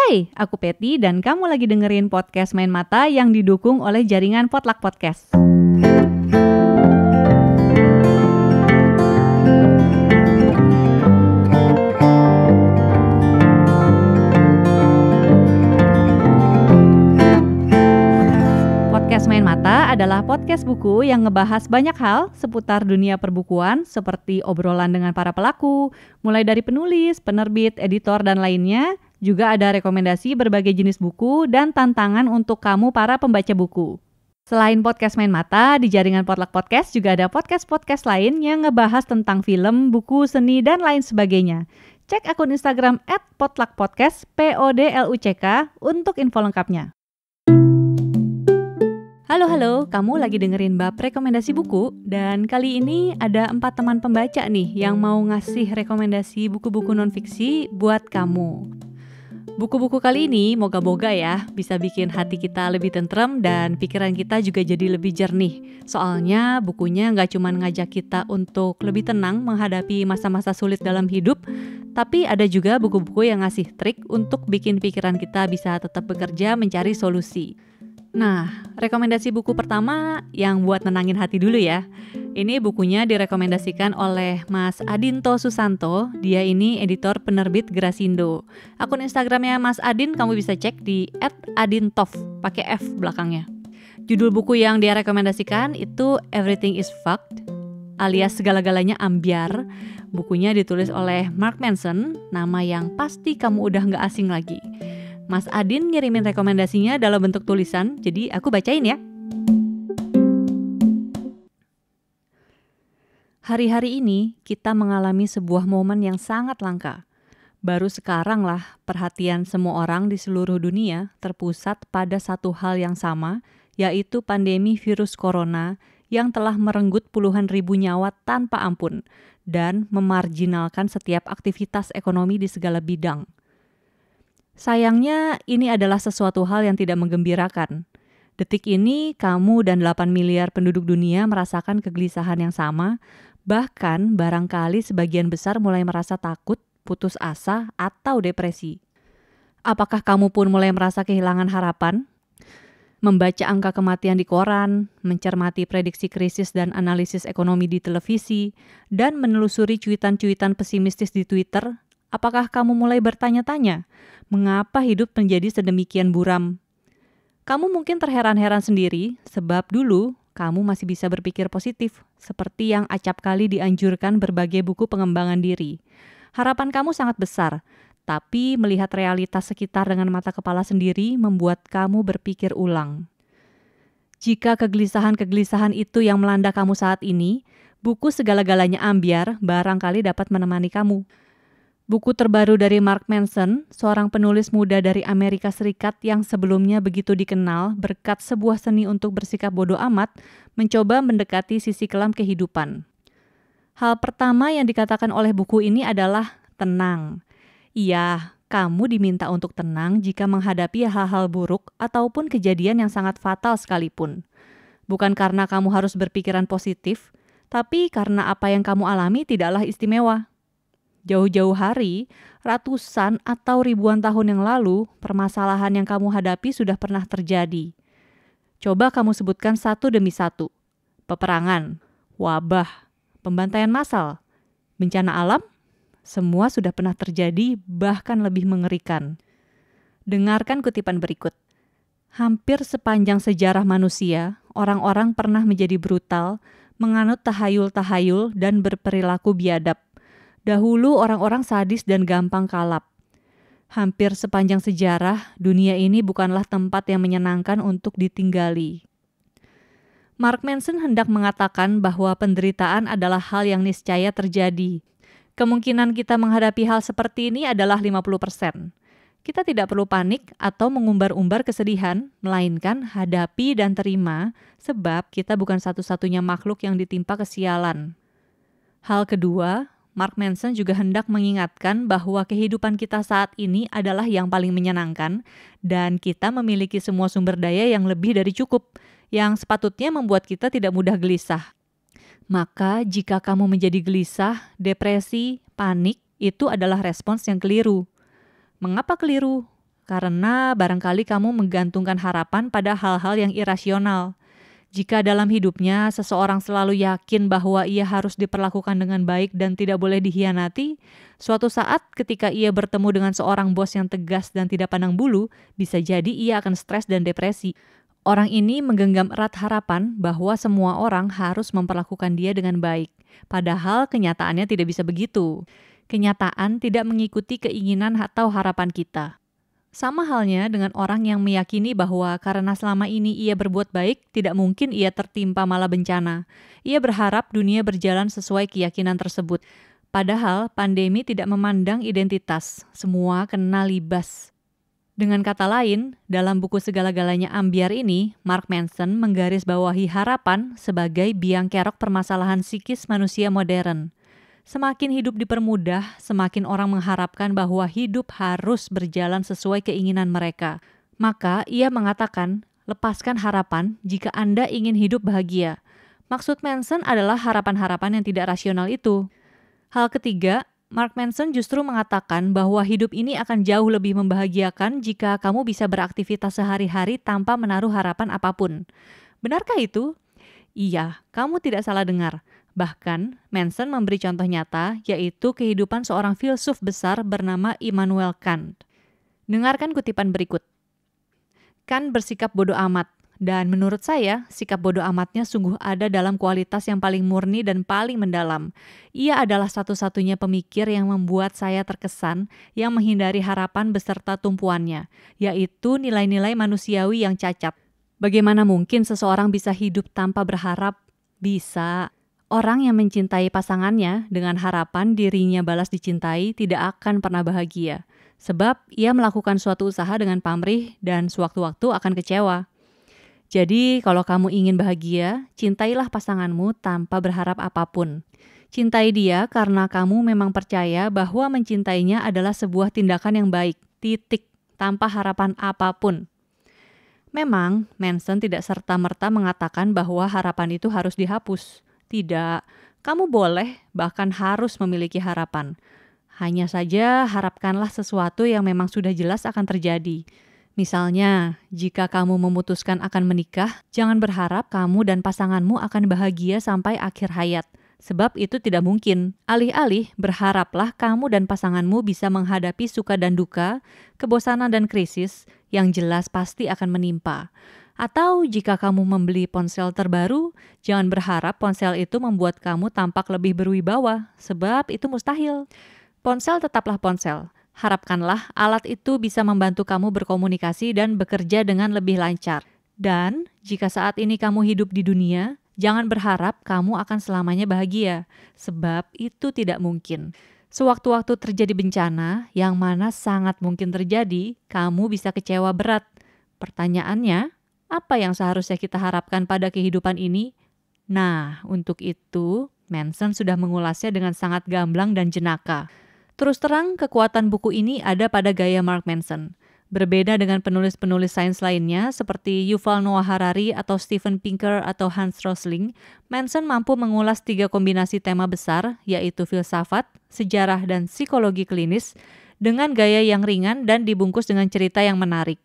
Hai, aku Peti dan kamu lagi dengerin podcast Main Mata yang didukung oleh jaringan Potluck Podcast. Podcast Main Mata adalah podcast buku yang ngebahas banyak hal seputar dunia perbukuan seperti obrolan dengan para pelaku, mulai dari penulis, penerbit, editor, dan lainnya. Juga ada rekomendasi berbagai jenis buku dan tantangan untuk kamu para pembaca buku. Selain podcast Main Mata, di jaringan Potluck Podcast juga ada podcast-podcast lain yang ngebahas tentang film, buku, seni, dan lain sebagainya. Cek akun Instagram @potluckpodcast, PODLUCK, untuk info lengkapnya. Halo, kamu lagi dengerin bab rekomendasi buku dan kali ini ada 4 teman pembaca nih yang mau ngasih rekomendasi buku-buku non-fiksi buat kamu. Buku-buku kali ini moga-moga ya bisa bikin hati kita lebih tentrem dan pikiran kita juga jadi lebih jernih. Soalnya bukunya nggak cuma ngajak kita untuk lebih tenang menghadapi masa-masa sulit dalam hidup, tapi ada juga buku-buku yang ngasih trik untuk bikin pikiran kita bisa tetap bekerja mencari solusi. Nah, rekomendasi buku pertama yang buat nenangin hati dulu ya. Ini bukunya direkomendasikan oleh Mas Adinto Susanto. Dia ini editor penerbit Grasindo. Akun Instagramnya Mas Adin kamu bisa cek di @adintov, pakai F belakangnya. Judul buku yang dia rekomendasikan itu Everything is Fucked, alias segala-galanya ambyar. Bukunya ditulis oleh Mark Manson, nama yang pasti kamu udah gak asing lagi. Mas Adin ngirimin rekomendasinya dalam bentuk tulisan, jadi aku bacain ya. Hari-hari ini kita mengalami sebuah momen yang sangat langka. Baru sekarang lah perhatian semua orang di seluruh dunia terpusat pada satu hal yang sama, yaitu pandemi virus corona yang telah merenggut puluhan ribu nyawa tanpa ampun dan memarjinalkan setiap aktivitas ekonomi di segala bidang. Sayangnya, ini adalah sesuatu hal yang tidak menggembirakan. Detik ini, kamu dan 8 miliar penduduk dunia merasakan kegelisahan yang sama, bahkan barangkali sebagian besar mulai merasa takut, putus asa, atau depresi. Apakah kamu pun mulai merasa kehilangan harapan? Membaca angka kematian di koran, mencermati prediksi krisis dan analisis ekonomi di televisi, dan menelusuri cuitan-cuitan pesimistis di Twitter, apakah kamu mulai bertanya-tanya, mengapa hidup menjadi sedemikian buram? Kamu mungkin terheran-heran sendiri, sebab dulu kamu masih bisa berpikir positif, seperti yang acap kali dianjurkan berbagai buku pengembangan diri. Harapan kamu sangat besar, tapi melihat realitas sekitar dengan mata kepala sendiri membuat kamu berpikir ulang. Jika kegelisahan-kegelisahan itu yang melanda kamu saat ini, buku segala-galanya ambyar barangkali dapat menemani kamu. Buku terbaru dari Mark Manson, seorang penulis muda dari Amerika Serikat yang sebelumnya begitu dikenal berkat sebuah seni untuk bersikap bodoh amat, mencoba mendekati sisi kelam kehidupan. Hal pertama yang dikatakan oleh buku ini adalah tenang. Iya, kamu diminta untuk tenang jika menghadapi hal-hal buruk ataupun kejadian yang sangat fatal sekalipun. Bukan karena kamu harus berpikiran positif, tapi karena apa yang kamu alami tidaklah istimewa. Jauh-jauh hari, ratusan atau ribuan tahun yang lalu, permasalahan yang kamu hadapi sudah pernah terjadi. Coba kamu sebutkan satu demi satu. Peperangan, wabah, pembantaian massal, bencana alam, semua sudah pernah terjadi, bahkan lebih mengerikan. Dengarkan kutipan berikut. Hampir sepanjang sejarah manusia, orang-orang pernah menjadi brutal, menganut tahayul-tahayul dan berperilaku biadab. Dahulu orang-orang sadis dan gampang kalap. Hampir sepanjang sejarah, dunia ini bukanlah tempat yang menyenangkan untuk ditinggali. Mark Manson hendak mengatakan bahwa penderitaan adalah hal yang niscaya terjadi. Kemungkinan kita menghadapi hal seperti ini adalah 50%. Kita tidak perlu panik atau mengumbar-umbar kesedihan, melainkan hadapi dan terima, sebab kita bukan satu-satunya makhluk yang ditimpa kesialan. Hal kedua, Mark Manson juga hendak mengingatkan bahwa kehidupan kita saat ini adalah yang paling menyenangkan dan kita memiliki semua sumber daya yang lebih dari cukup, yang sepatutnya membuat kita tidak mudah gelisah. Maka jika kamu menjadi gelisah, depresi, panik, itu adalah respons yang keliru. Mengapa keliru? karena barangkali kamu menggantungkan harapan pada hal-hal yang irasional. Jika dalam hidupnya seseorang selalu yakin bahwa ia harus diperlakukan dengan baik dan tidak boleh dikhianati, suatu saat ketika ia bertemu dengan seorang bos yang tegas dan tidak pandang bulu, bisa jadi ia akan stres dan depresi. Orang ini menggenggam erat harapan bahwa semua orang harus memperlakukan dia dengan baik. Padahal kenyataannya tidak bisa begitu. Kenyataan tidak mengikuti keinginan atau harapan kita. Sama halnya dengan orang yang meyakini bahwa karena selama ini ia berbuat baik, tidak mungkin ia tertimpa malah bencana. Ia berharap dunia berjalan sesuai keyakinan tersebut. Padahal pandemi tidak memandang identitas, semua kena libas. Dengan kata lain, dalam buku Segala-galanya Ambyar ini, Mark Manson menggarisbawahi harapan sebagai biang kerok permasalahan psikis manusia modern. Semakin hidup dipermudah, semakin orang mengharapkan bahwa hidup harus berjalan sesuai keinginan mereka. Maka ia mengatakan, lepaskan harapan jika Anda ingin hidup bahagia. Maksud Manson adalah harapan-harapan yang tidak rasional itu. Hal ketiga, Mark Manson justru mengatakan bahwa hidup ini akan jauh lebih membahagiakan jika kamu bisa beraktivitas sehari-hari tanpa menaruh harapan apapun. Benarkah itu? Iya, kamu tidak salah dengar. Bahkan, Manson memberi contoh nyata, yaitu kehidupan seorang filsuf besar bernama Immanuel Kant. Dengarkan kutipan berikut. Kant bersikap bodoh amat, dan menurut saya, sikap bodoh amatnya sungguh ada dalam kualitas yang paling murni dan paling mendalam. Ia adalah satu-satunya pemikir yang membuat saya terkesan, yang menghindari harapan beserta tumpuannya, yaitu nilai-nilai manusiawi yang cacat. Bagaimana mungkin seseorang bisa hidup tanpa berharap? Bisa. Orang yang mencintai pasangannya dengan harapan dirinya balas dicintai tidak akan pernah bahagia. Sebab ia melakukan suatu usaha dengan pamrih dan sewaktu-waktu akan kecewa. Jadi kalau kamu ingin bahagia, cintailah pasanganmu tanpa berharap apapun. Cintai dia karena kamu memang percaya bahwa mencintainya adalah sebuah tindakan yang baik, titik, tanpa harapan apapun. Memang, Manson tidak serta-merta mengatakan bahwa harapan itu harus dihapus. Tidak, kamu boleh bahkan harus memiliki harapan. Hanya saja harapkanlah sesuatu yang memang sudah jelas akan terjadi. Misalnya, jika kamu memutuskan akan menikah, jangan berharap kamu dan pasanganmu akan bahagia sampai akhir hayat. Sebab itu tidak mungkin. Alih-alih, berharaplah kamu dan pasanganmu bisa menghadapi suka dan duka, kebosanan dan krisis yang jelas pasti akan menimpa. Atau jika kamu membeli ponsel terbaru, jangan berharap ponsel itu membuat kamu tampak lebih berwibawa, sebab itu mustahil. Ponsel tetaplah ponsel. Harapkanlah alat itu bisa membantu kamu berkomunikasi dan bekerja dengan lebih lancar. Dan jika saat ini kamu hidup di dunia, jangan berharap kamu akan selamanya bahagia, sebab itu tidak mungkin. Sewaktu-waktu terjadi bencana, yang mana sangat mungkin terjadi, kamu bisa kecewa berat. Pertanyaannya, apa yang seharusnya kita harapkan pada kehidupan ini? Nah, untuk itu, Manson sudah mengulasnya dengan sangat gamblang dan jenaka. Terus terang, kekuatan buku ini ada pada gaya Mark Manson. Berbeda dengan penulis-penulis sains lainnya seperti Yuval Noah Harari atau Steven Pinker atau Hans Rosling, Manson mampu mengulas 3 kombinasi tema besar, yaitu filsafat, sejarah, dan psikologi klinis, dengan gaya yang ringan dan dibungkus dengan cerita yang menarik.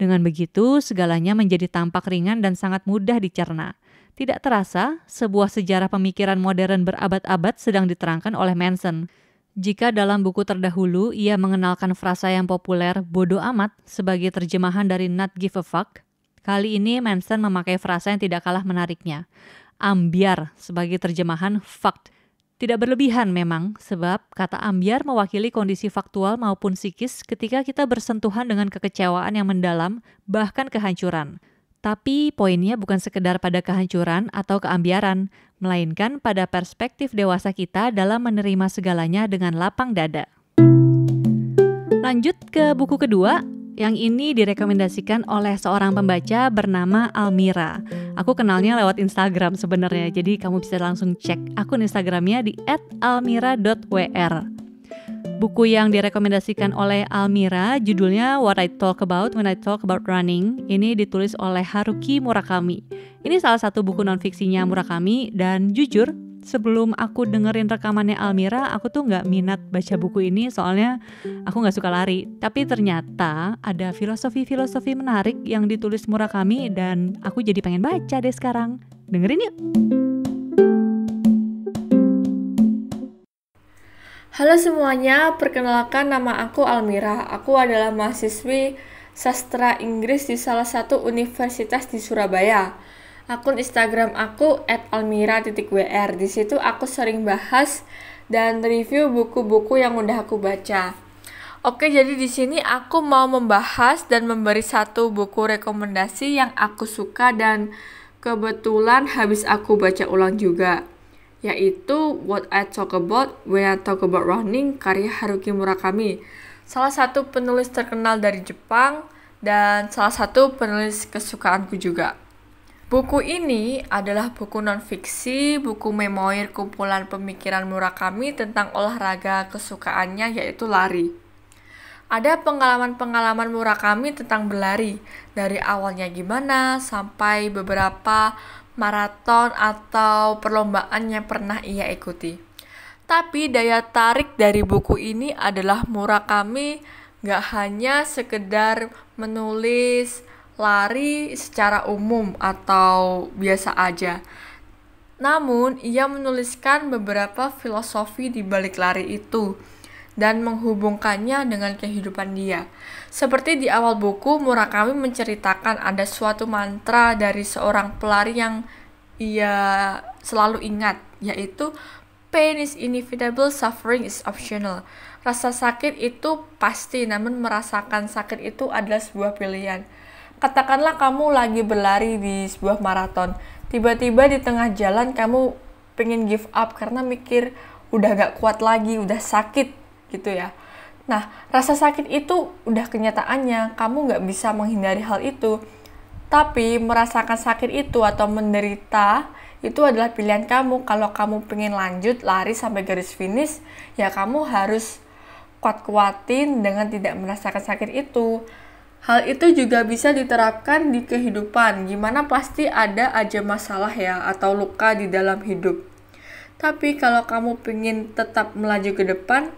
Dengan begitu, segalanya menjadi tampak ringan dan sangat mudah dicerna. Tidak terasa, sebuah sejarah pemikiran modern berabad-abad sedang diterangkan oleh Manson. Jika dalam buku terdahulu ia mengenalkan frasa yang populer bodoh amat sebagai terjemahan dari not give a fuck, kali ini Manson memakai frasa yang tidak kalah menariknya, ambyar sebagai terjemahan fucked. Tidak berlebihan memang, sebab kata ambyar mewakili kondisi faktual maupun psikis ketika kita bersentuhan dengan kekecewaan yang mendalam, bahkan kehancuran. Tapi poinnya bukan sekedar pada kehancuran atau keambiaran, melainkan pada perspektif dewasa kita dalam menerima segalanya dengan lapang dada. Lanjut ke buku kedua, yang ini direkomendasikan oleh seorang pembaca bernama Almira. Aku kenalnya lewat Instagram sebenarnya, jadi kamu bisa langsung cek akun Instagramnya di @almira.wr. Buku yang direkomendasikan oleh Almira judulnya What I Talk About When I Talk About Running. Ini ditulis oleh Haruki Murakami. Ini salah satu buku non-fiksinya Murakami, dan jujur sebelum aku dengerin rekamannya Almira, aku tuh gak minat baca buku ini soalnya aku gak suka lari. Tapi ternyata ada filosofi-filosofi menarik yang ditulis Murakami dan aku jadi pengen baca deh sekarang. Dengerin yuk! Halo semuanya, perkenalkan nama aku Almira. Aku adalah mahasiswi sastra Inggris di salah satu universitas di Surabaya. Akun Instagram aku @almira_wr. Di situ aku sering bahas dan review buku-buku yang udah aku baca. Oke, jadi di sini aku mau membahas dan memberi satu buku rekomendasi yang aku suka dan kebetulan habis aku baca ulang juga, yaitu What I Talk About When I Talk About Running karya Haruki Murakami, salah satu penulis terkenal dari Jepang dan salah satu penulis kesukaanku juga. Buku ini adalah buku non-fiksi, buku memoir kumpulan pemikiran Murakami tentang olahraga kesukaannya yaitu lari. Ada pengalaman-pengalaman Murakami tentang berlari, dari awalnya gimana sampai beberapa maraton atau perlombaan yang pernah ia ikuti. Tapi daya tarik dari buku ini adalah Murakami gak hanya sekedar menulis lari secara umum atau biasa aja. Namun ia menuliskan beberapa filosofi di balik lari itu dan menghubungkannya dengan kehidupan dia. Seperti di awal buku, Murakami menceritakan ada suatu mantra dari seorang pelari yang ia selalu ingat, yaitu pain is inevitable, suffering is optional. Rasa sakit itu pasti, namun merasakan sakit itu adalah sebuah pilihan. Katakanlah kamu lagi berlari di sebuah maraton, tiba-tiba di tengah jalan kamu pengen give up karena mikir udah gak kuat lagi, udah sakit gitu ya. Nah, rasa sakit itu udah kenyataannya, kamu gak bisa menghindari hal itu. Tapi merasakan sakit itu atau menderita itu adalah pilihan kamu. Kalau kamu pengen lanjut lari sampai garis finish, ya kamu harus kuat-kuatin dengan tidak merasakan sakit itu. Hal itu juga bisa diterapkan di kehidupan. Gimana pasti ada aja masalah ya atau luka di dalam hidup. Tapi kalau kamu pengen tetap melaju ke depan,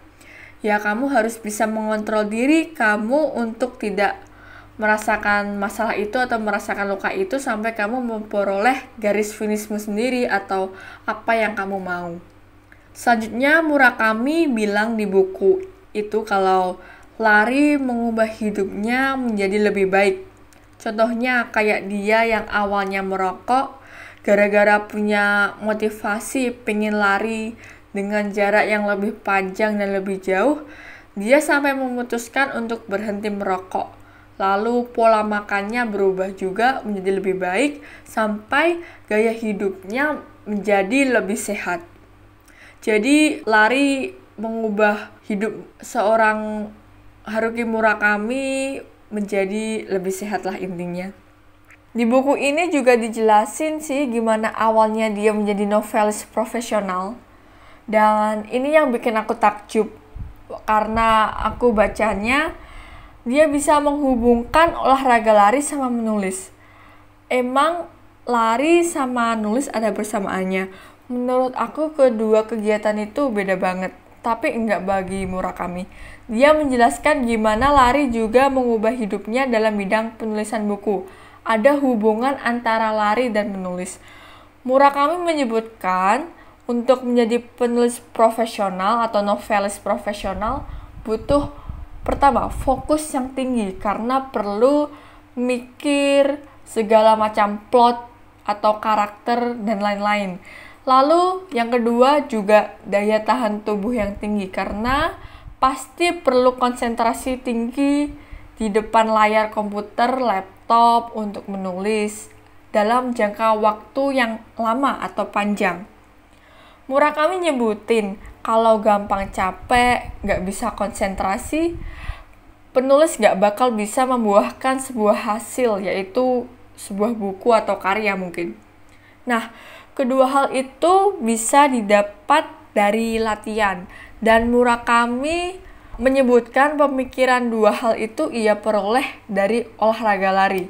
ya kamu harus bisa mengontrol diri kamu untuk tidak merasakan masalah itu atau merasakan luka itu sampai kamu memperoleh garis finishmu sendiri atau apa yang kamu mau. Selanjutnya Murakami bilang di buku itu kalau lari mengubah hidupnya menjadi lebih baik. Contohnya kayak dia yang awalnya merokok, gara-gara punya motivasi pengen lari dengan jarak yang lebih panjang dan lebih jauh, dia sampai memutuskan untuk berhenti merokok. Lalu pola makannya berubah juga menjadi lebih baik sampai gaya hidupnya menjadi lebih sehat. Jadi lari mengubah hidup seorang Haruki Murakami menjadi lebih sehat lah intinya. Di buku ini juga dijelasin sih gimana awalnya dia menjadi novelis profesional. Dan ini yang bikin aku takjub, karena aku bacanya, dia bisa menghubungkan olahraga lari sama menulis. Emang lari sama nulis ada bersamaannya. Menurut aku kedua kegiatan itu beda banget, tapi enggak bagi Murakami. Dia menjelaskan gimana lari juga mengubah hidupnya dalam bidang penulisan buku. Ada hubungan antara lari dan menulis. Murakami menyebutkan untuk menjadi penulis profesional atau novelis profesional butuh pertama fokus yang tinggi karena perlu mikir segala macam plot atau karakter dan lain-lain. Lalu yang kedua juga daya tahan tubuh yang tinggi karena pasti perlu konsentrasi tinggi di depan layar komputer, laptop untuk menulis dalam jangka waktu yang lama atau panjang. Murakami nyebutin kalau gampang capek, gak bisa konsentrasi, penulis gak bakal bisa membuahkan sebuah hasil, yaitu sebuah buku atau karya mungkin. Nah, kedua hal itu bisa didapat dari latihan. Dan Murakami menyebutkan pemikiran dua hal itu ia peroleh dari olahraga lari.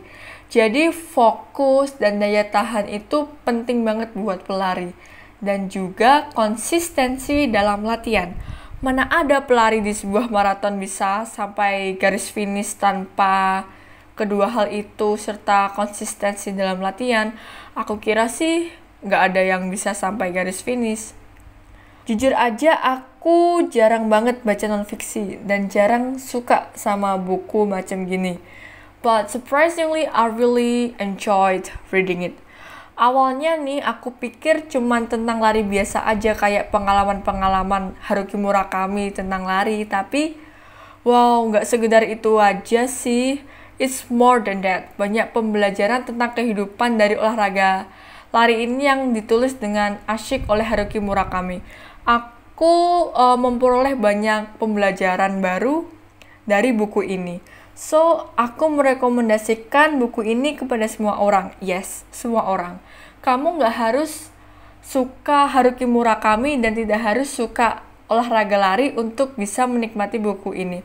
Jadi fokus dan daya tahan itu penting banget buat pelari. Dan juga konsistensi dalam latihan. Mana ada pelari di sebuah maraton bisa sampai garis finish tanpa kedua hal itu serta konsistensi dalam latihan. Aku kira sih nggak ada yang bisa sampai garis finish. Jujur aja aku jarang banget baca non-fiksi dan jarang suka sama buku macam gini. But surprisingly, I really enjoyed reading it. Awalnya nih aku pikir cuman tentang lari biasa aja kayak pengalaman-pengalaman Haruki Murakami tentang lari. Tapi wow, nggak sekedar itu aja sih. It's more than that. Banyak pembelajaran tentang kehidupan dari olahraga lari ini yang ditulis dengan asyik oleh Haruki Murakami. Aku memperoleh banyak pembelajaran baru dari buku ini. So, aku merekomendasikan buku ini kepada semua orang. Yes, semua orang. Kamu nggak harus suka Haruki Murakami dan tidak harus suka olahraga lari untuk bisa menikmati buku ini.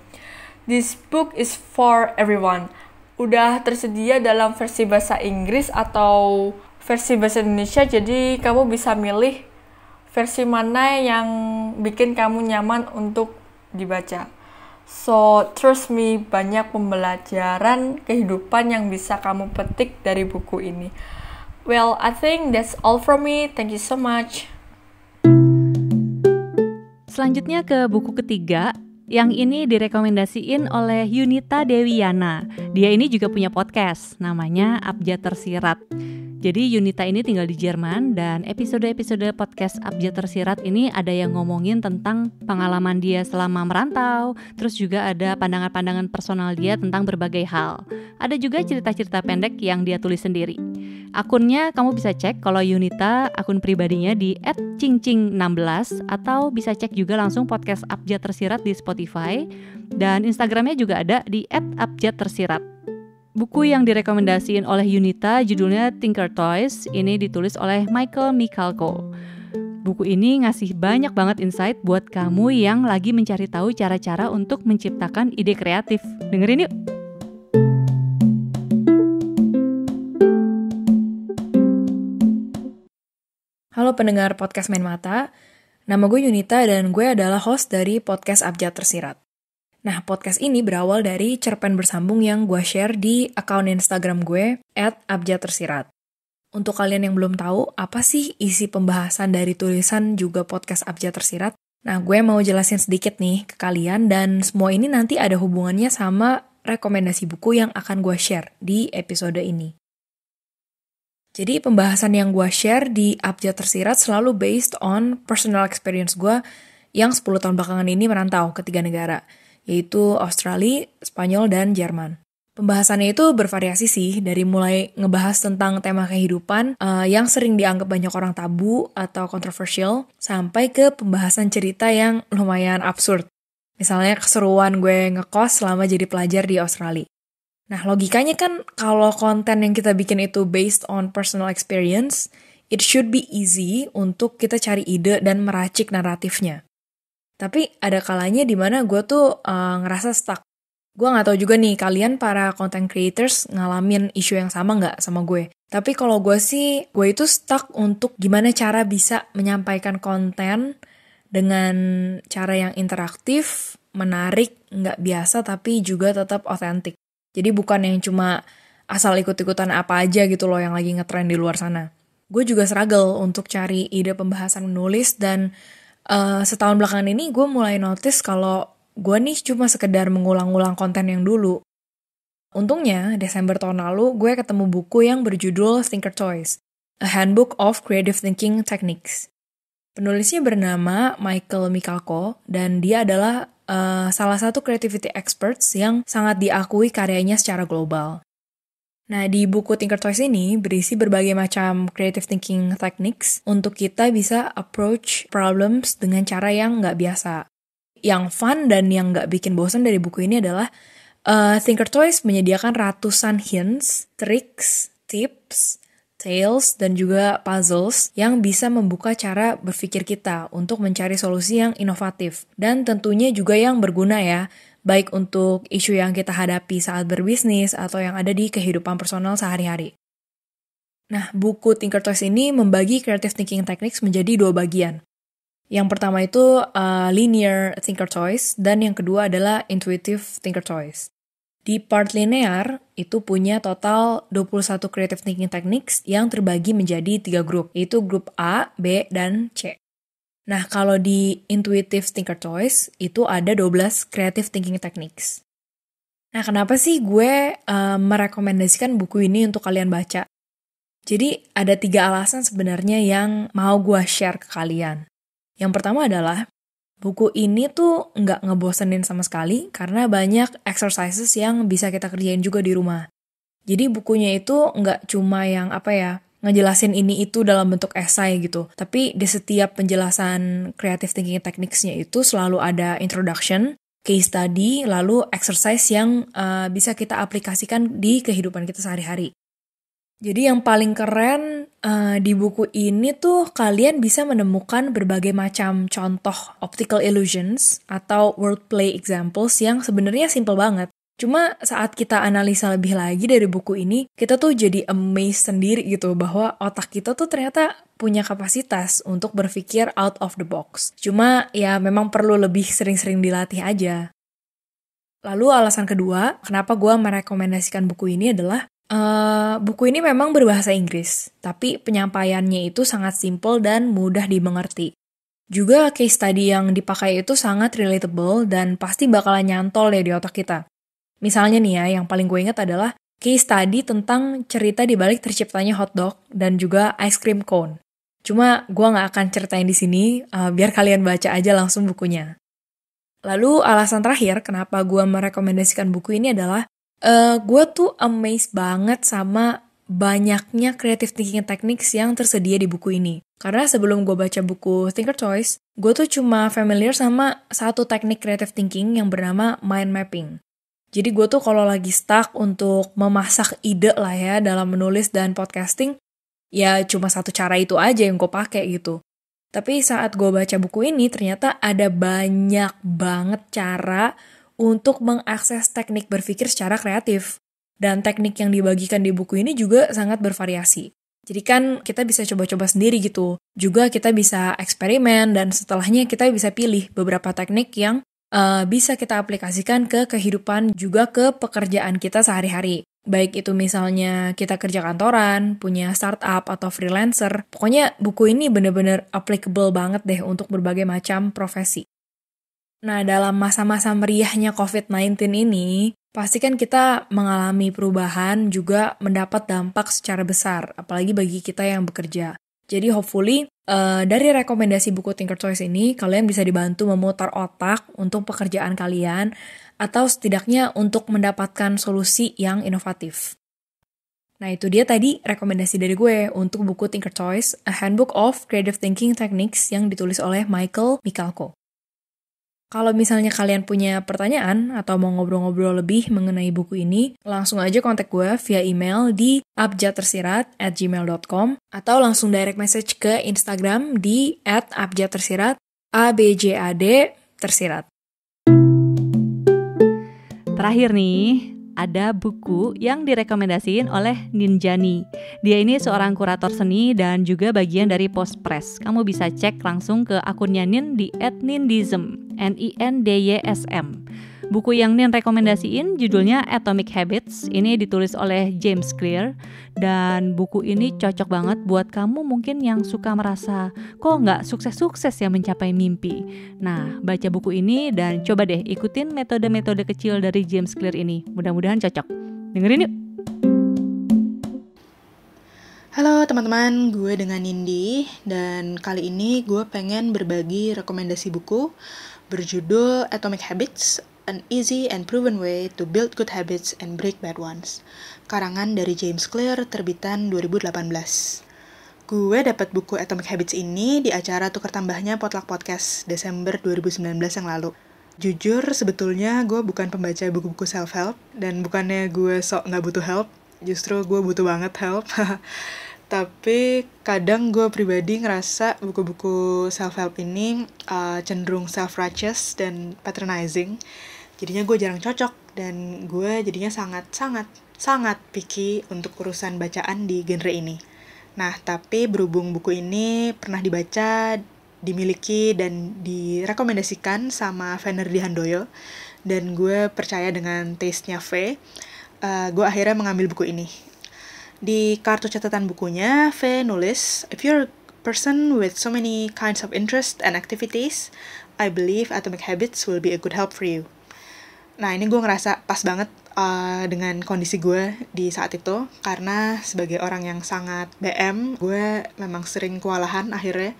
This book is for everyone. Udah tersedia dalam versi bahasa Inggris atau versi bahasa Indonesia, jadi kamu bisa milih versi mana yang bikin kamu nyaman untuk dibaca. So, trust me, banyak pembelajaran kehidupan yang bisa kamu petik dari buku ini. Well, I think that's all from me. Thank you so much. Selanjutnya ke buku ketiga, yang ini direkomendasiin oleh Yunita Dewiana. Dia ini juga punya podcast, namanya Abjad Tersirat. Jadi Yunita ini tinggal di Jerman dan episode-episode podcast Abjad Tersirat ini ada yang ngomongin tentang pengalaman dia selama merantau, terus juga ada pandangan-pandangan personal dia tentang berbagai hal. Ada juga cerita-cerita pendek yang dia tulis sendiri. Akunnya kamu bisa cek kalau Yunita akun pribadinya di @cingcing16 atau bisa cek juga langsung podcast Abjad Tersirat di Spotify dan Instagramnya juga ada di @abjadtersirat. Buku yang direkomendasiin oleh Yunita judulnya Tinker Toys, ini ditulis oleh Michael Michalko. Buku ini ngasih banyak banget insight buat kamu yang lagi mencari tahu cara-cara untuk menciptakan ide kreatif. Dengerin yuk! Halo pendengar podcast Main Mata, nama gue Yunita dan gue adalah host dari podcast Abjad Tersirat. Nah, podcast ini berawal dari cerpen bersambung yang gue share di akun Instagram gue @abjadtersirat. Untuk kalian yang belum tahu, apa sih isi pembahasan dari tulisan juga podcast Abjad Tersirat? Nah, gue mau jelasin sedikit nih ke kalian dan semua ini nanti ada hubungannya sama rekomendasi buku yang akan gue share di episode ini. Jadi pembahasan yang gue share di Abjad Tersirat selalu based on personal experience gue yang 10 tahun belakangan ini merantau ke 3 negara, yaitu Australia, Spanyol, dan Jerman. Pembahasannya itu bervariasi sih, dari mulai ngebahas tentang tema kehidupan yang sering dianggap banyak orang tabu atau kontroversial, sampai ke pembahasan cerita yang lumayan absurd. Misalnya keseruan gue ngekos selama jadi pelajar di Australia. Nah, logikanya kan kalau konten yang kita bikin itu based on personal experience, it should be easy untuk kita cari ide dan meracik naratifnya. Tapi ada kalanya di mana gue tuh ngerasa stuck. Gue gak tahu juga nih, kalian para content creators ngalamin isu yang sama gak sama gue. Tapi kalau gue sih, gue itu stuck untuk gimana cara bisa menyampaikan konten dengan cara yang interaktif, menarik, gak biasa tapi juga tetap otentik. Jadi bukan yang cuma asal ikut-ikutan apa aja gitu loh yang lagi ngetrend di luar sana. Gue juga struggle untuk cari ide pembahasan menulis dan setahun belakangan ini gue mulai notice kalau gue nih cuma sekedar mengulang-ulang konten yang dulu. Untungnya, Desember tahun lalu gue ketemu buku yang berjudul Tinker Toys, A Handbook of Creative Thinking Techniques. Penulisnya bernama Michael Michalko dan dia adalah salah satu creativity experts yang sangat diakui karyanya secara global. Nah, di buku Tinker Toys ini berisi berbagai macam creative thinking techniques untuk kita bisa approach problems dengan cara yang nggak biasa. Yang fun dan yang nggak bikin bosan dari buku ini adalah Tinker Toys menyediakan ratusan hints, tricks, tips, tales, dan juga puzzles yang bisa membuka cara berpikir kita untuk mencari solusi yang inovatif. Dan tentunya juga yang berguna ya, baik untuk isu yang kita hadapi saat berbisnis atau yang ada di kehidupan personal sehari-hari. Nah, buku Thinker Toys ini membagi creative thinking techniques menjadi 2 bagian. Yang pertama itu linear thinker choice, dan yang kedua adalah intuitive thinker choice. Di part linear, itu punya total 21 creative thinking techniques yang terbagi menjadi 3 grup, yaitu grup A, B, dan C. Nah, kalau di intuitive thinker choice, itu ada 12 creative thinking techniques. Nah, kenapa sih gue merekomendasikan buku ini untuk kalian baca? Jadi, ada 3 alasan sebenarnya yang mau gue share ke kalian. Yang pertama adalah, buku ini tuh nggak ngebosenin sama sekali karena banyak exercises yang bisa kita kerjain juga di rumah. Jadi bukunya itu nggak cuma yang ngejelasin ini itu dalam bentuk esai gitu. Tapi di setiap penjelasan creative thinking techniques-nya itu selalu ada introduction, case study, lalu exercise yang bisa kita aplikasikan di kehidupan kita sehari-hari. Jadi yang paling keren di buku ini tuh kalian bisa menemukan berbagai macam contoh optical illusions atau wordplay examples yang sebenarnya simple banget. Cuma saat kita analisa lebih lagi dari buku ini, kita tuh jadi amazed sendiri gitu bahwa otak kita tuh ternyata punya kapasitas untuk berpikir out of the box. Cuma ya memang perlu lebih sering-sering dilatih aja. Lalu alasan kedua, kenapa gue merekomendasikan buku ini adalah buku ini memang berbahasa Inggris, tapi penyampaiannya itu sangat simple dan mudah dimengerti. Juga case study yang dipakai itu sangat relatable dan pasti bakalan nyantol ya di otak kita. Misalnya nih ya, yang paling gue ingat adalah case study tentang cerita di balik terciptanya hotdog dan juga ice cream cone. Cuma gue nggak akan ceritain di sini, biar kalian baca aja langsung bukunya. Lalu alasan terakhir kenapa gue merekomendasikan buku ini adalah gue tuh amazed banget sama banyaknya creative thinking techniques yang tersedia di buku ini. Karena sebelum gue baca buku Thinker Toys, gue tuh cuma familiar sama satu teknik creative thinking yang bernama mind mapping. Jadi gue tuh kalau lagi stuck untuk memasak ide lah ya dalam menulis dan podcasting, ya cuma satu cara itu aja yang gue pakai gitu. Tapi saat gue baca buku ini ternyata ada banyak banget cara untuk mengakses teknik berpikir secara kreatif. Dan teknik yang dibagikan di buku ini juga sangat bervariasi. Jadi kan kita bisa coba-coba sendiri gitu. Juga kita bisa eksperimen dan setelahnya kita bisa pilih beberapa teknik yang bisa kita aplikasikan ke kehidupan juga ke pekerjaan kita sehari-hari. Baik itu misalnya kita kerja kantoran, punya startup atau freelancer. Pokoknya buku ini benar-benar applicable banget deh untuk berbagai macam profesi. Nah, dalam masa-masa meriahnya COVID-19 ini, pasti kan kita mengalami perubahan juga mendapat dampak secara besar, apalagi bagi kita yang bekerja. Jadi hopefully, dari rekomendasi buku Thinker Toys ini, kalian bisa dibantu memutar otak untuk pekerjaan kalian, atau setidaknya untuk mendapatkan solusi yang inovatif. Nah, itu dia tadi rekomendasi dari gue untuk buku Thinker Toys, A Handbook of Creative Thinking Techniques yang ditulis oleh Michael Michalko. Kalau misalnya kalian punya pertanyaan atau mau ngobrol-ngobrol lebih mengenai buku ini, langsung aja kontak gue via email di abjadtersirat@gmail.com atau langsung direct message ke Instagram di @abjadtersirat, ABJAD tersirat. Terakhir nih, ada buku yang direkomendasiin oleh Ninjani. Dia ini seorang kurator seni dan juga bagian dari Postpress. Kamu bisa cek langsung ke akunnya Nin di @nindysm, NINDYSM. Buku yang Nin rekomendasiin judulnya Atomic Habits. Ini ditulis oleh James Clear. Dan buku ini cocok banget buat kamu mungkin yang suka merasa kok nggak sukses-sukses ya mencapai mimpi. Nah, baca buku ini dan coba deh ikutin metode-metode kecil dari James Clear ini. Mudah-mudahan cocok. Dengerin yuk! Halo teman-teman, gue dengan Nindi. Dan kali ini gue pengen berbagi rekomendasi buku berjudul Atomic Habits, An Easy and Proven Way to Build Good Habits and Break Bad Ones. Karangan dari James Clear, terbitan 2018. Gue dapat buku Atomic Habits ini di acara tukar tambahnya Potluck Podcast Desember 2019 yang lalu. Jujur, sebetulnya gue bukan pembaca buku-buku self-help, dan bukannya gue sok nggak butuh help, justru gue butuh banget help. Tapi kadang gue pribadi ngerasa buku-buku self-help ini cenderung self-righteous dan patronizing. Jadinya gue jarang cocok dan gue jadinya sangat picky untuk urusan bacaan di genre ini. Nah, tapi berhubung buku ini pernah dibaca, dimiliki, dan direkomendasikan sama Venerdi Handoyo, dan gue percaya dengan taste-nya V, gue akhirnya mengambil buku ini. Di kartu catatan bukunya, V nulis, "If you're a person with so many kinds of interest and activities, I believe Atomic Habits will be a good help for you." Nah, ini gue ngerasa pas banget dengan kondisi gue di saat itu, karena sebagai orang yang sangat BM, gue memang sering kewalahan akhirnya,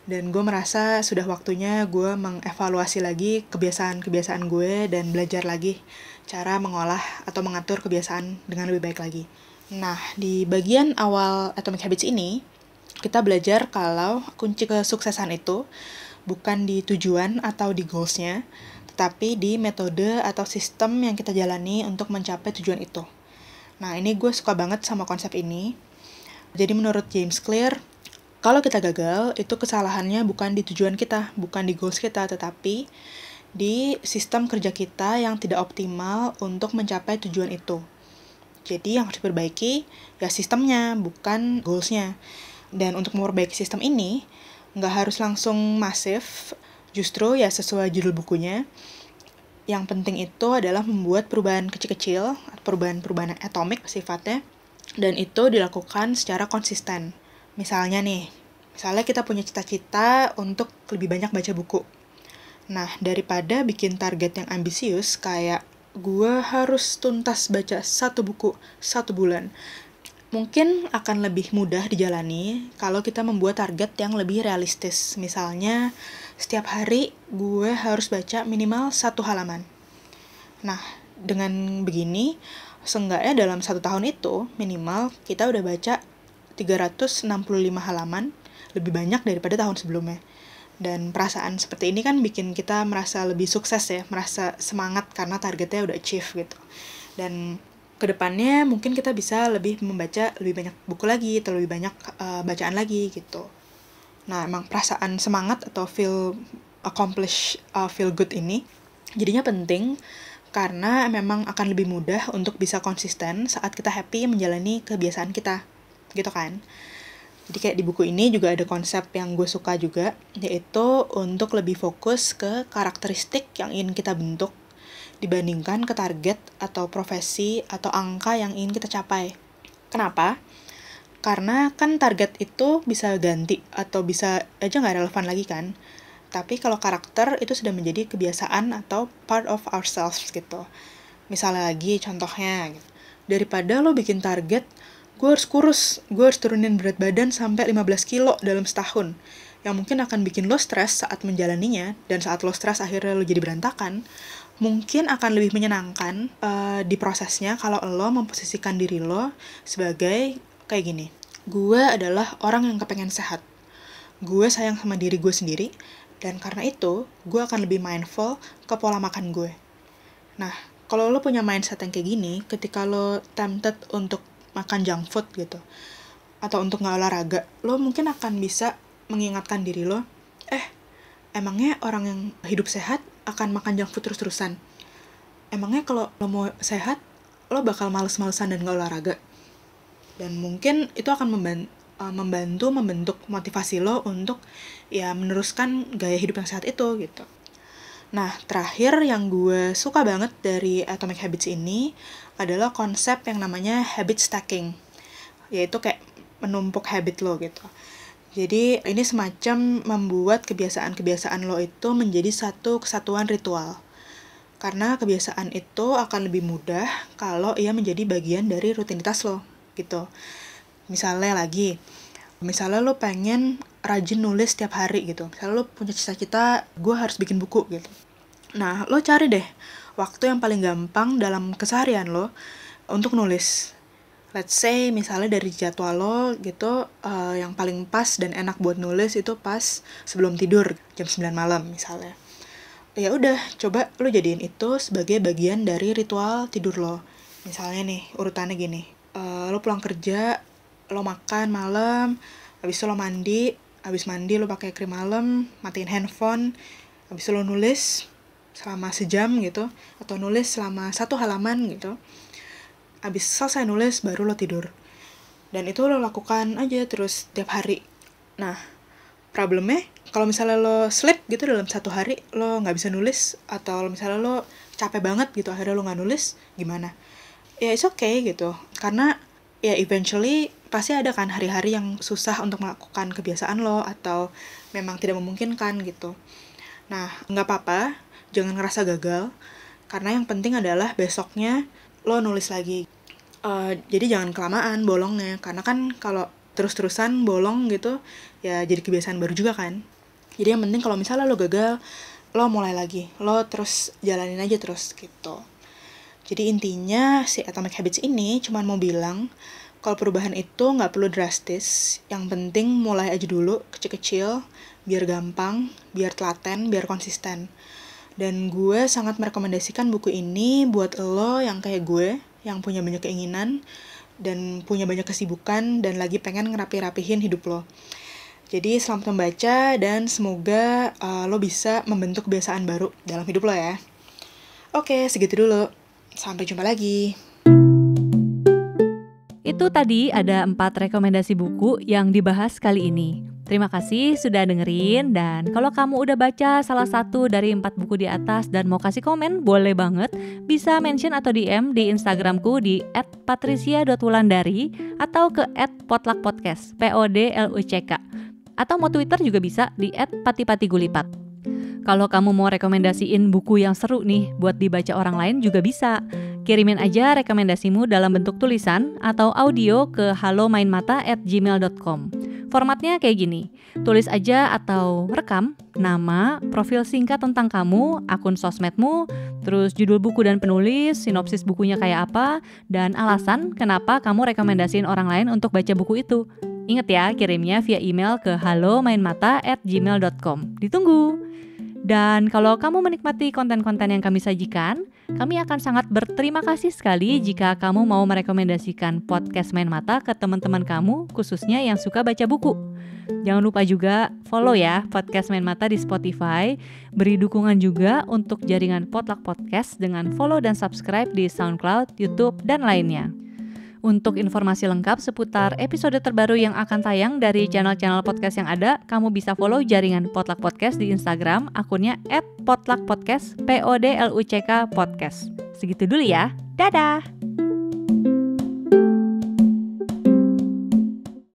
dan gue merasa sudah waktunya gue mengevaluasi lagi kebiasaan-kebiasaan gue dan belajar lagi cara mengolah atau mengatur kebiasaan dengan lebih baik lagi. Nah, di bagian awal Atomic Habits ini, kita belajar kalau kunci kesuksesan itu bukan di tujuan atau di goals-nya, tetapi di metode atau sistem yang kita jalani untuk mencapai tujuan itu. Nah, ini gue suka banget sama konsep ini. Jadi menurut James Clear, kalau kita gagal, itu kesalahannya bukan di tujuan kita, bukan di goals kita, tetapi di sistem kerja kita yang tidak optimal untuk mencapai tujuan itu. Jadi yang harus diperbaiki ya sistemnya, bukan goals-nya. Dan untuk memperbaiki sistem ini, nggak harus langsung masif, justru ya sesuai judul bukunya. Yang penting itu adalah membuat perubahan kecil-kecil, perubahan-perubahan atomik sifatnya, dan itu dilakukan secara konsisten. Misalnya kita punya cita-cita untuk lebih banyak baca buku. Nah, daripada bikin target yang ambisius kayak gue harus tuntas baca 1 buku 1 bulan, mungkin akan lebih mudah dijalani kalau kita membuat target yang lebih realistis. Misalnya, setiap hari gue harus baca minimal 1 halaman. Nah, dengan begini, seenggaknya dalam 1 tahun itu, minimal kita udah baca 365 halaman, lebih banyak daripada tahun sebelumnya. Dan perasaan seperti ini kan bikin kita merasa lebih sukses ya, merasa semangat karena targetnya udah achieve gitu. Dan kedepannya mungkin kita bisa lebih membaca lebih banyak buku lagi, atau lebih banyak bacaan lagi gitu. Nah, emang perasaan semangat atau feel accomplish, feel good ini jadinya penting karena memang akan lebih mudah untuk bisa konsisten saat kita happy menjalani kebiasaan kita, gitu kan. Jadi kayak di buku ini juga ada konsep yang gue suka juga, yaitu untuk lebih fokus ke karakteristik yang ingin kita bentuk dibandingkan ke target atau profesi atau angka yang ingin kita capai. Kenapa? Karena kan target itu bisa ganti atau bisa aja nggak relevan lagi kan. Tapi kalau karakter itu sudah menjadi kebiasaan atau part of ourselves gitu. Misalnya lagi contohnya, gitu. Daripada lo bikin target, gue harus kurus, gue harus turunin berat badan sampai 15 kilo dalam setahun, yang mungkin akan bikin lo stres saat menjalaninya, dan saat lo stres akhirnya lo jadi berantakan. Mungkin akan lebih menyenangkan di prosesnya kalau lo memposisikan diri lo sebagai kayak gini. Gue adalah orang yang kepengen sehat. Gue sayang sama diri gue sendiri, dan karena itu gue akan lebih mindful ke pola makan gue. Nah, kalau lo punya mindset yang kayak gini, ketika lo tempted untuk makan junk food gitu, atau untuk nggak olahraga, lo mungkin akan bisa mengingatkan diri lo, emangnya orang yang hidup sehat akan makan junk food terus-terusan? Emangnya kalau lo mau sehat, lo bakal males-malesan dan nggak olahraga? Dan mungkin itu akan membantu membentuk motivasi lo untuk ya meneruskan gaya hidup yang sehat itu gitu. Nah, terakhir yang gue suka banget dari Atomic Habits ini adalah konsep yang namanya habit stacking, yaitu kayak menumpuk habit lo gitu. Jadi ini semacam membuat kebiasaan-kebiasaan lo itu menjadi satu kesatuan ritual. Karena kebiasaan itu akan lebih mudah kalau ia menjadi bagian dari rutinitas lo gitu. Misalnya lo pengen rajin nulis setiap hari gitu. Misalnya lo punya cita-cita, gue harus bikin buku gitu. Nah, lo cari deh waktu yang paling gampang dalam keseharian lo untuk nulis. Let's say misalnya dari jadwal lo gitu, yang paling pas dan enak buat nulis itu pas sebelum tidur jam 9 malam misalnya. Ya udah, coba lo jadiin itu sebagai bagian dari ritual tidur lo. Misalnya nih, urutannya gini. Lo pulang kerja lo makan malam, habis itu lo mandi, habis mandi lo pakai krim malam, matiin handphone, habis itu lo nulis selama sejam gitu, atau nulis selama 1 halaman gitu. Habis selesai nulis baru lo tidur. Dan itu lo lakukan aja terus tiap hari. Nah, problemnya kalau misalnya lo sleep gitu dalam 1 hari lo nggak bisa nulis, atau misalnya lo capek banget gitu akhirnya lo nggak nulis, gimana? Ya it's okay gitu, karena ya eventually pasti ada kan hari-hari yang susah untuk melakukan kebiasaan lo, atau memang tidak memungkinkan gitu. Nah, nggak apa-apa, jangan ngerasa gagal, karena yang penting adalah besoknya lo nulis lagi. Jadi jangan kelamaan bolongnya, karena kan kalau terus-terusan bolong gitu ya jadi kebiasaan baru juga kan. Jadi yang penting kalau misalnya lo gagal, lo mulai lagi, lo terus jalanin aja terus gitu. Jadi intinya si Atomic Habits ini cuma mau bilang kalau perubahan itu nggak perlu drastis, yang penting mulai aja dulu kecil-kecil, biar gampang, biar telaten, biar konsisten. Dan gue sangat merekomendasikan buku ini buat lo yang kayak gue, yang punya banyak keinginan, dan punya banyak kesibukan, dan lagi pengen ngerapi-rapihin hidup lo. Jadi selamat membaca, dan semoga lo bisa membentuk kebiasaan baru dalam hidup lo ya. Oke, segitu dulu. Sampai jumpa lagi. Itu tadi ada 4 rekomendasi buku yang dibahas kali ini. Terima kasih sudah dengerin, dan kalau kamu udah baca salah satu dari 4 buku di atas dan mau kasih komen, boleh banget bisa mention atau DM di Instagramku di @patricia.wulandari atau ke @potluckpodcast, PODLUCK. Atau mau Twitter juga bisa di @patipatigulipat. Kalau kamu mau rekomendasiin buku yang seru nih buat dibaca orang lain juga bisa. Kirimin aja rekomendasimu dalam bentuk tulisan atau audio ke halomainmata@gmail.com. Formatnya kayak gini, tulis aja atau rekam nama, profil singkat tentang kamu, akun sosmedmu, terus judul buku dan penulis, sinopsis bukunya kayak apa, dan alasan kenapa kamu rekomendasiin orang lain untuk baca buku itu. Ingat ya, kirimnya via email ke halomainmata@gmail.com. Ditunggu! Dan kalau kamu menikmati konten-konten yang kami sajikan, kami akan sangat berterima kasih sekali jika kamu mau merekomendasikan podcast Main Mata ke teman-teman kamu, khususnya yang suka baca buku. Jangan lupa juga follow ya podcast Main Mata di Spotify. Beri dukungan juga untuk jaringan Potluck Podcast dengan follow dan subscribe di SoundCloud, YouTube, dan lainnya. Untuk informasi lengkap seputar episode terbaru yang akan tayang dari channel-channel podcast yang ada, kamu bisa follow jaringan Potluck Podcast di Instagram, akunnya @potluckpodcast, PODLUCK podcast. Segitu dulu ya, dadah!